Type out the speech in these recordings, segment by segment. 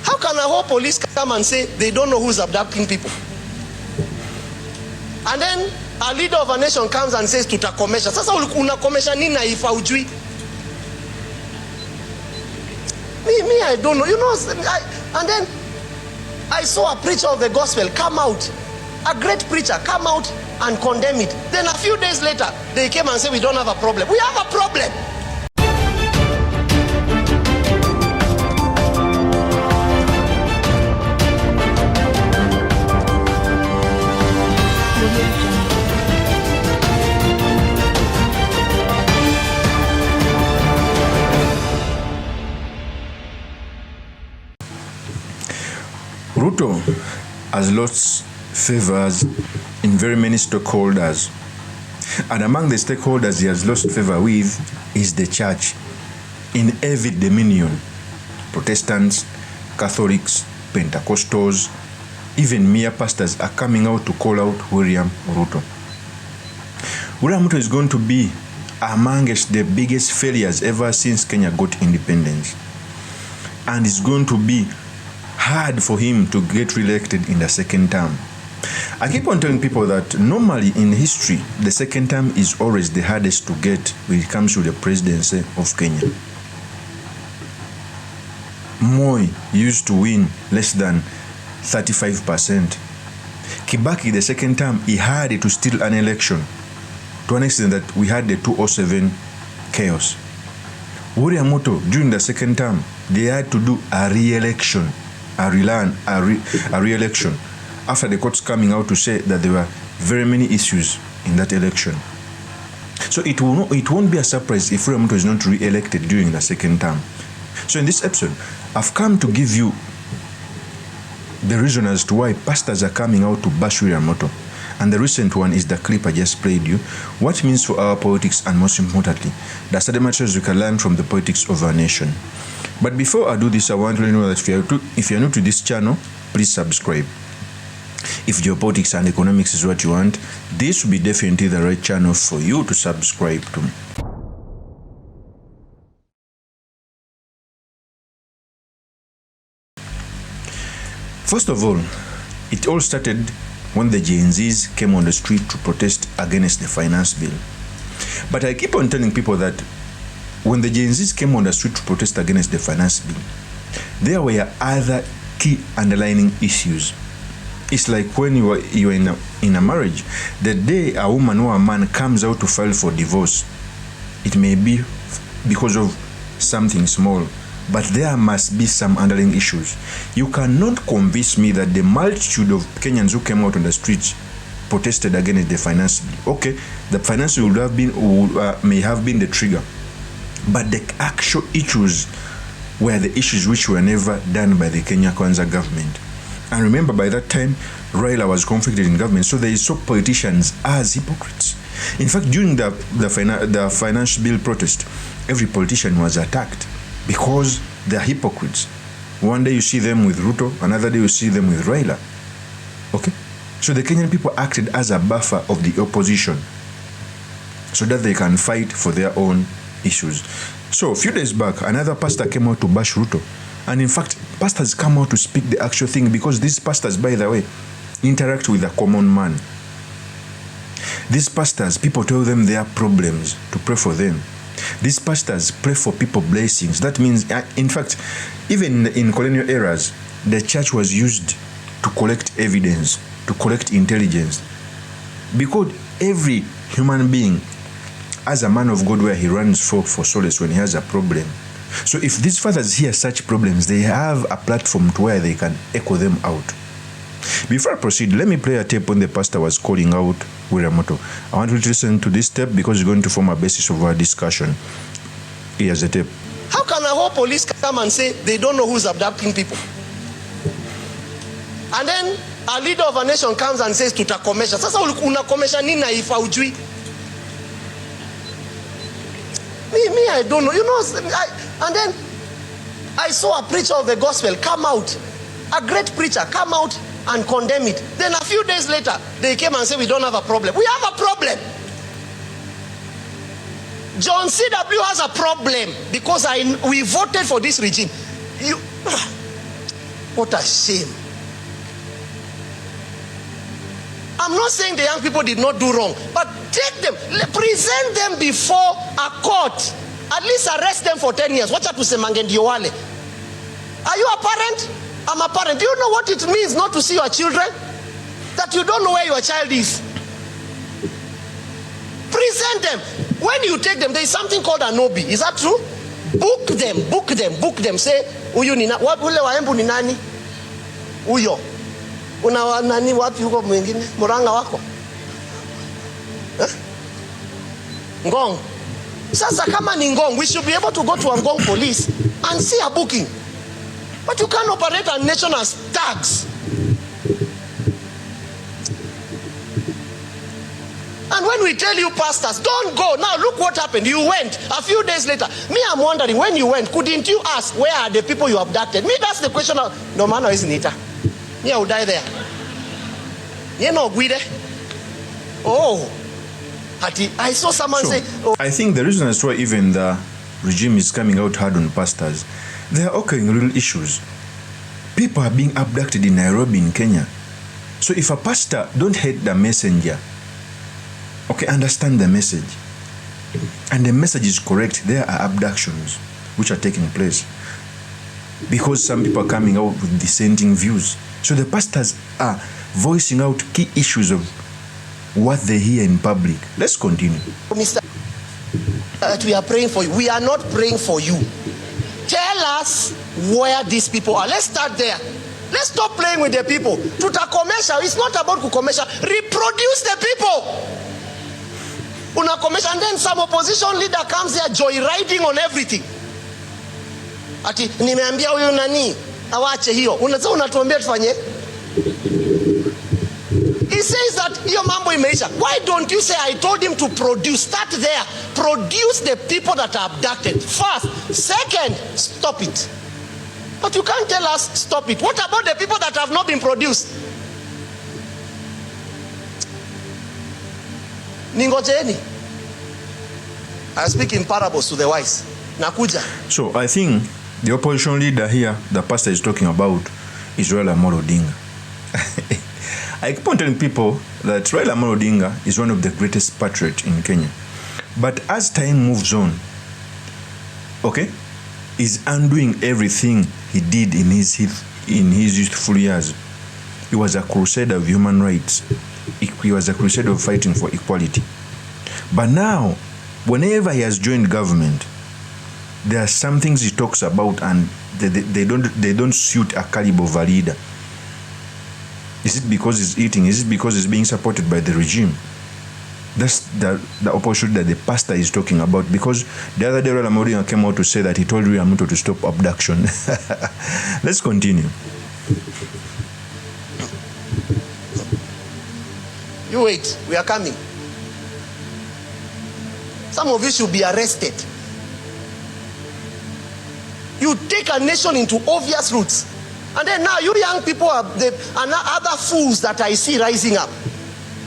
How can a whole police come and say they don't know who's abducting people? And then a leader of a nation comes and says tutakomesha. Sasa unakomesha nini na ifa ujui? Me, I don't know. You know, and then I saw a preacher of the gospel come out, a great preacher come out and condemn it. Then a few days later, they came and said we don't have a problem. We have a problem. Ruto has lost favors in very many stakeholders, and among the stakeholders he has lost favor with is the church in every dominion. Protestants, Catholics, Pentecostals, even mere pastors are coming out to call out William Ruto. William Ruto is going to be amongst the biggest failures ever since Kenya got independence, and it's going to be hard for him to get re-elected in the second term. I keep on telling people that normally in history, the second term is always the hardest to get when it comes to the presidency of Kenya. Moi used to win less than 35%. Kibaki, the second term, he had to steal an election to an extent that we had the 2007 chaos. William Ruto, during the second term, they had to do a re-election. A re-election after the courts coming out to say that there were very many issues in that election. So it won't be a surprise if William Ruto is not re-elected during the second term. So in this episode, I've come to give you the reason as to why pastors are coming out to bash William Ruto. And the recent one is the clip I just played you, what it means for our politics, and most importantly, the study materials we can learn from the politics of our nation. But before I do this, I want to let you know that if you're new to this channel, please subscribe. If geopolitics and economics is what you want, this will be definitely the right channel for you to subscribe to. First of all, it all started when the Gen Zs came on the street to protest against the finance bill. But I keep on telling people that when the Gen Zs came on the street to protest against the finance bill, there were other key underlying issues. It's like when you are in a marriage, the day a woman or a man comes out to file for divorce, it may be because of something small, but there must be some underlying issues. You cannot convince me that the multitude of Kenyans who came out on the streets protested against the finance bill. Okay, the finance bill may have been the trigger, but the actual issues were the issues which were never done by the Kenya Kwanza government. And remember, by that time, Raila was conflicted in government, so they saw politicians as hypocrites. In fact, during the financial bill protest, every politician was attacked because they're hypocrites. One day you see them with Ruto, another day you see them with Raila. Okay? So the Kenyan people acted as a buffer of the opposition so that they can fight for their own issues. So a few days back, another pastor came out to bash Ruto. And in fact, pastors come out to speak the actual thing, because these pastors, by the way, interact with a common man. These pastors, people tell them their problems to pray for them. These pastors pray for people blessings. That means, in fact, even in colonial eras, the church was used to collect evidence, to collect intelligence. Because every human being has a man of God where he runs for solace when he has a problem. So if these fathers hear such problems, they have a platform to where they can echo them out. Before I proceed, let me play a tape when the pastor was calling out William Ruto. I want you to listen to this tape because it's going to form a basis of our discussion. Here's the tape. How can a whole police come and say they don't know who's abducting people? And then a leader of a nation comes and says tutakomesha. Sasa unakomesha nini na ifa ujui? Me, I don't know. You know, and then I saw a preacher of the gospel come out, a great preacher come out and condemn it. Then a few days later, they came and said we don't have a problem. We have a problem. John C.W. has a problem because we voted for this regime. What a shame. I'm not saying the young people did not do wrong, but take them, present them before a court. At least arrest them for 10 years. Wacha tusemange ndio wale. Are you a parent? I'm a parent. Do you know what it means not to see your children? That you don't know where your child is. Present them. When you take them, there is something called an obi. Is that true? Book them, book them, book them. Say, uyu nina, ule waembu ni nani? Uyo. Una nani wapi huko mwingine? Muranga wako? Ngong. Sasa kama ni Ngong, we should be able to go to a Ngong police and see a booking. But you can't operate a nation as thugs. And when we tell you pastors, don't go. Now look what happened. You went. A few days later. Me, I'm wondering, when you went, couldn't you ask, where are the people you abducted? Me, that's the question. No man, isn't it? Me, I will die there. You know, Guide. Oh. I saw someone say... Oh. I think the reason as to why even the regime is coming out hard on pastors, they are occurring real issues. People are being abducted in Nairobi, in Kenya. So if a pastor don't hate the messenger, okay, understand the message, and the message is correct, there are abductions which are taking place because some people are coming out with dissenting views. So the pastors are voicing out key issues of what they hear in public. Let's continue. Mr. We are praying for you. We are not praying for you. Tell us where these people are. Let's start there. Let's stop playing with the people. Tutakomesha. It's not about kukomesha. Reproduce the people. Unakomesha, and then some opposition leader comes here joyriding on everything. Ati nimeambia huyu nani awache hiyo. Unasema unatuambia tufanye. He says that hiyo mambo imeisha. Why don't you say I told him to produce? Start there. Produce the people that are abducted. First. Second, stop it. But you can't tell us stop it. What about the people that have not been produced? Ningojeni. I speak in parables to the wise. Nakuja. So I think the opposition leader here, the pastor is talking about, is Raila Amolo Odinga. I keep on telling people that Raila Amolo Odinga is one of the greatest patriots in Kenya. But as time moves on, okay, he's undoing everything he did in his youthful years. He was a crusader of human rights. He was a crusader of fighting for equality. But now, whenever he has joined government, there are some things he talks about and they don't suit a caliber of a leader. Is it because he's eating? Is it because he's being supported by the regime? That's the opposition that the pastor is talking about. Because the other day, Raila Amolo Odinga came out to say that he told William Ruto to stop abduction. Let's continue. You wait, we are coming. Some of you should be arrested. You take a nation into obvious routes. And then now you young people are other fools that I see rising up.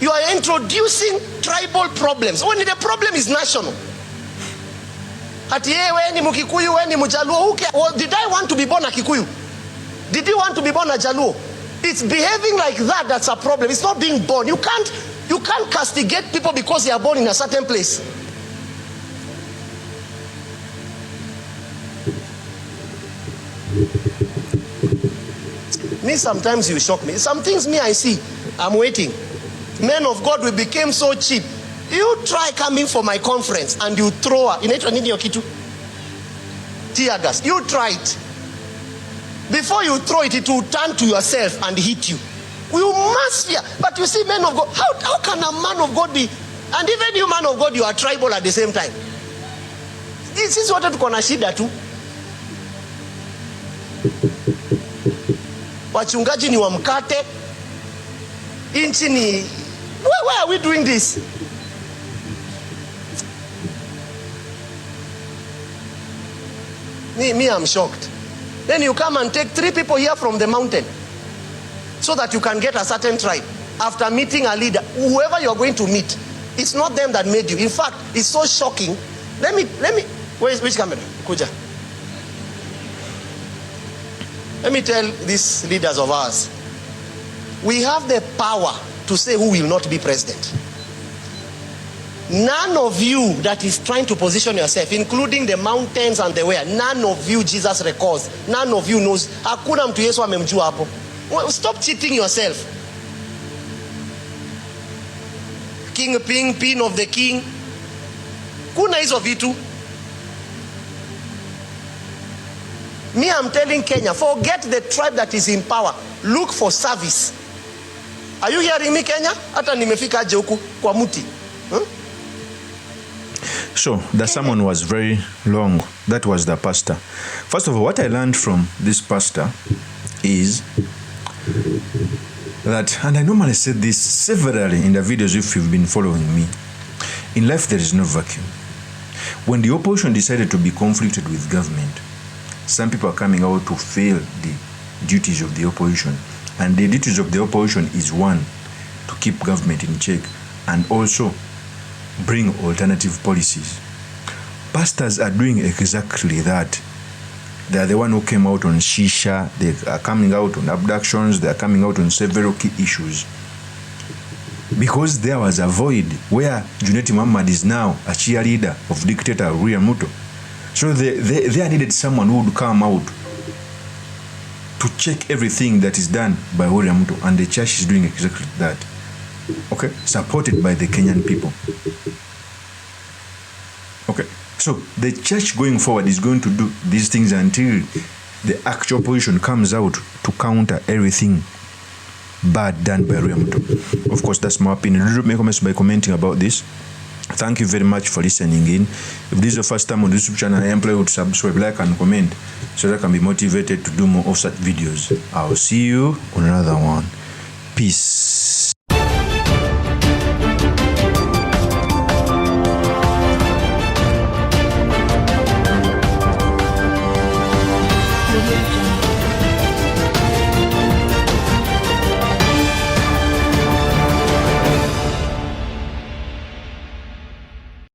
You are introducing tribal problems when the problem is national. Ati we ni Mukikuyu, we ni Mujaluo. Did I want to be born a Kikuyu? Did you want to be born a Jaluo? It's behaving like that that's a problem. It's not being born. You can't castigate people because they are born in a certain place. Me, sometimes you shock me. Some things me I see, I'm waiting. Men of God, we became so cheap. You try coming for my conference and you throw inaitwa nini hiyo kitu? Tear gas. You try it. Before you throw it, it will turn to yourself and hit you. You must fear. But you see, men of God, how can a man of God be? And even you, man of God, you are tribal at the same time. This is what tuko na shida tu. Wachungaji ni wa mkate. Inchi ni... Why are we doing this? Me, I'm shocked. Then you come and take 3 people here from the mountain so that you can get a certain tribe. After meeting a leader, whoever you are going to meet, it's not them that made you. In fact, it's so shocking. Let me, which camera? Kuja. Let me tell these leaders of ours, we have the power to say who will not be president. None of you that is trying to position yourself, including the mountains and the where, none of you Jesus records, none of you knows. Hakuna mtu Yesu amemjua hapo. Stop cheating yourself. King ping, pin of the king. Kuna hizo vitu. Me, I'm telling Kenya, forget the tribe that is in power. Look for service. Are you hearing me, Kenya? Hata nimefika aje huku kwa muti. So the sermon was very long. That was the pastor. First of all, what I learned from this pastor is that, and I normally said this severally in the videos if you've been following me, in life there is no vacuum. When the opposition decided to be conflicted with government, some people are coming out to fail the duties of the opposition. And the duties of the opposition is, one, to keep government in check and also bring alternative policies. Pastors are doing exactly that. They are the one who came out on Shisha, they are coming out on abductions, they are coming out on several key issues. Because there was a void where Junet Muhammad is now a cheerleader of dictator William Ruto. So they needed someone who would come out to check everything that is done by William Ruto, and the church is doing exactly that. Okay, supported by the Kenyan people. Okay, so the church going forward is going to do these things until the actual opposition comes out to counter everything bad done by William Ruto. Of course, that's my opinion. Do make comments by commenting about this. Thank you very much for listening in. If this is your first time on this YouTube channel, I implore you to subscribe, like, and comment so that I can be motivated to do more of such videos. I'll see you on another one. Peace.